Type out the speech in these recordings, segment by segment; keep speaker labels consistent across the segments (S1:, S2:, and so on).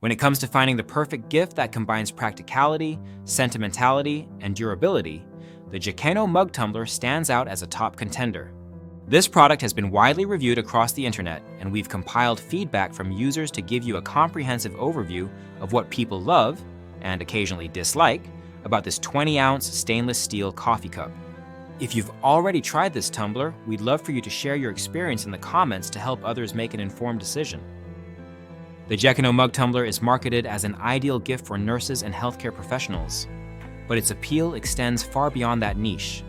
S1: When it comes to finding the perfect gift that combines practicality, sentimentality, and durability, the Jekeno mug tumbler stands out as a top contender. This product has been widely reviewed across the internet, and we've compiled feedback from users to give you a comprehensive overview of what people love, and occasionally dislike, about this 20-ounce stainless steel coffee cup. If you've already tried this tumbler, we'd love for you to share your experience in the comments to help others make an informed decision. The Jekeno mug tumbler is marketed as an ideal gift for nurses and healthcare professionals, but its appeal extends far beyond that niche.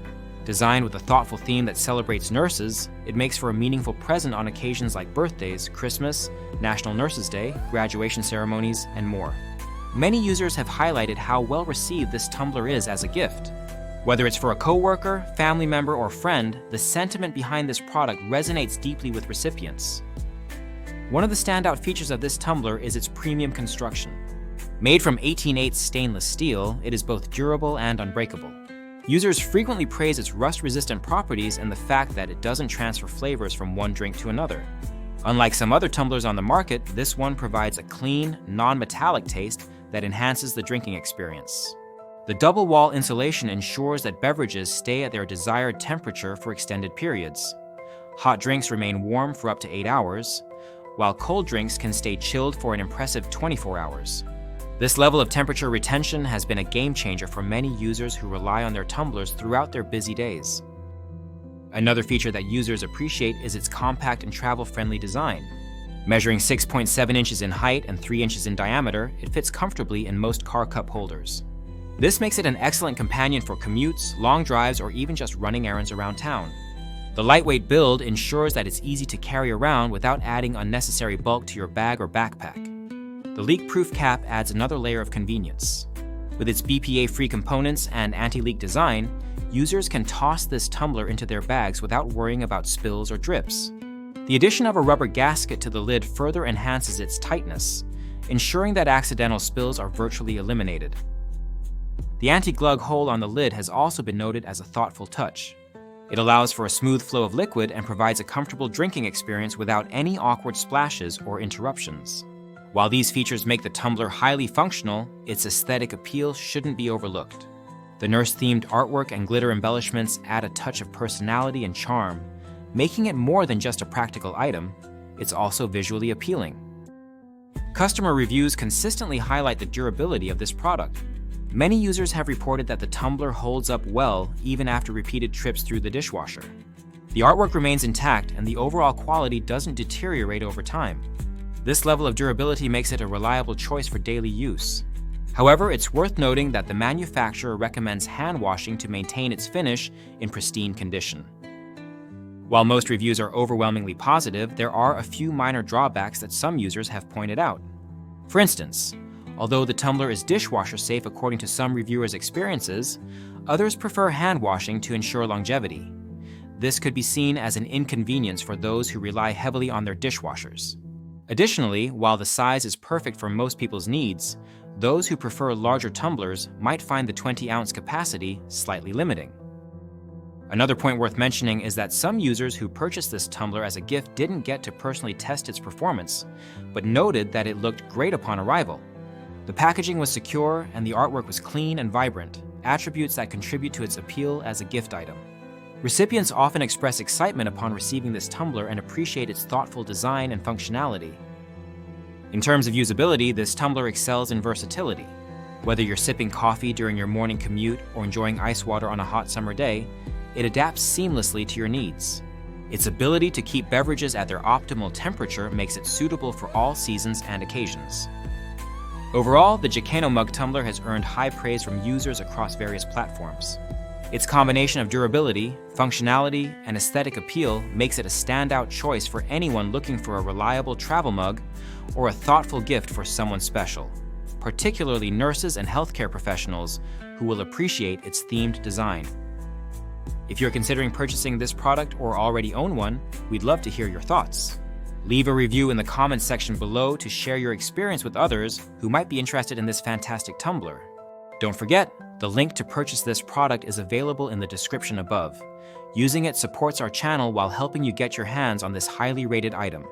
S1: Designed with a thoughtful theme that celebrates nurses, it makes for a meaningful present on occasions like birthdays, Christmas, National Nurses Day, graduation ceremonies, and more. Many users have highlighted how well received this tumbler is as a gift. Whether it's for a coworker, family member, or friend, the sentiment behind this product resonates deeply with recipients. One of the standout features of this tumbler is its premium construction. Made from 18/8 stainless steel, it is both durable and unbreakable. Users frequently praise its rust-resistant properties and the fact that it doesn't transfer flavors from one drink to another. Unlike some other tumblers on the market, this one provides a clean, non-metallic taste that enhances the drinking experience. The double-wall insulation ensures that beverages stay at their desired temperature for extended periods. Hot drinks remain warm for up to 8 hours, while cold drinks can stay chilled for an impressive 24 hours. This level of temperature retention has been a game changer for many users who rely on their tumblers throughout their busy days. Another feature that users appreciate is its compact and travel-friendly design. Measuring 6.7 inches in height and 3 inches in diameter, it fits comfortably in most car cup holders. This makes it an excellent companion for commutes, long drives, or even just running errands around town. The lightweight build ensures that it's easy to carry around without adding unnecessary bulk to your bag or backpack. The leak-proof cap adds another layer of convenience. With its BPA-free components and anti-leak design, users can toss this tumbler into their bags without worrying about spills or drips. The addition of a rubber gasket to the lid further enhances its tightness, ensuring that accidental spills are virtually eliminated. The anti-glug hole on the lid has also been noted as a thoughtful touch. It allows for a smooth flow of liquid and provides a comfortable drinking experience without any awkward splashes or interruptions. While these features make the tumbler highly functional, its aesthetic appeal shouldn't be overlooked. The nurse-themed artwork and glitter embellishments add a touch of personality and charm, making it more than just a practical item. It's also visually appealing. Customer reviews consistently highlight the durability of this product. Many users have reported that the tumbler holds up well even after repeated trips through the dishwasher. The artwork remains intact and the overall quality doesn't deteriorate over time. This level of durability makes it a reliable choice for daily use. However, it's worth noting that the manufacturer recommends hand washing to maintain its finish in pristine condition. While most reviews are overwhelmingly positive, there are a few minor drawbacks that some users have pointed out. For instance, although the tumbler is dishwasher safe according to some reviewers' experiences, others prefer hand washing to ensure longevity. This could be seen as an inconvenience for those who rely heavily on their dishwashers. Additionally, while the size is perfect for most people's needs, those who prefer larger tumblers might find the 20-ounce capacity slightly limiting. Another point worth mentioning is that some users who purchased this tumbler as a gift didn't get to personally test its performance, but noted that it looked great upon arrival. The packaging was secure and the artwork was clean and vibrant, attributes that contribute to its appeal as a gift item. Recipients often express excitement upon receiving this tumbler and appreciate its thoughtful design and functionality. In terms of usability, this tumbler excels in versatility. Whether you're sipping coffee during your morning commute or enjoying ice water on a hot summer day, it adapts seamlessly to your needs. Its ability to keep beverages at their optimal temperature makes it suitable for all seasons and occasions. Overall, the Jekeno mug tumbler has earned high praise from users across various platforms. Its combination of durability, functionality, and aesthetic appeal makes it a standout choice for anyone looking for a reliable travel mug or a thoughtful gift for someone special, particularly nurses and healthcare professionals who will appreciate its themed design. If you're considering purchasing this product or already own one, we'd love to hear your thoughts. Leave a review in the comments section below to share your experience with others who might be interested in this fantastic tumbler. Don't forget, the link to purchase this product is available in the description above. Using it supports our channel while helping you get your hands on this highly rated item.